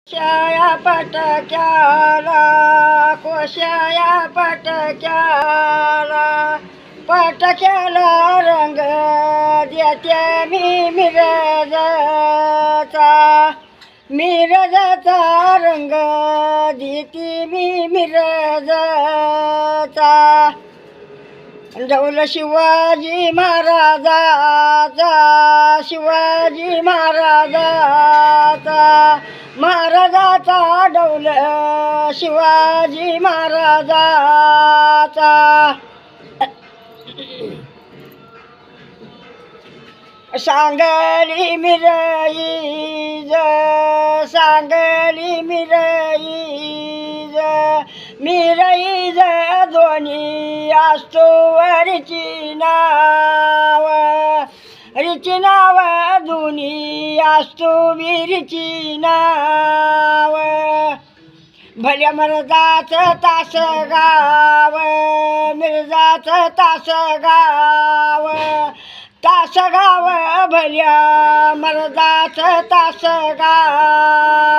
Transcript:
कोशाया पटक्याला कोशाया पटक्याला पटक्याला रंग देते मी मिरजाचा रंग देते मी मिरजाचा डौल शिवाजी महाराजाचा महाराजाचा डौल शिवाजी महाराजाचा सांगली मिरईज दोन्ही असतो रिची नाव दोन्ही असतो विरीची नाव भल्या मर्दाचं तासगाव मिरजाचं तासगाव भल्या मर्दाचं तासगाव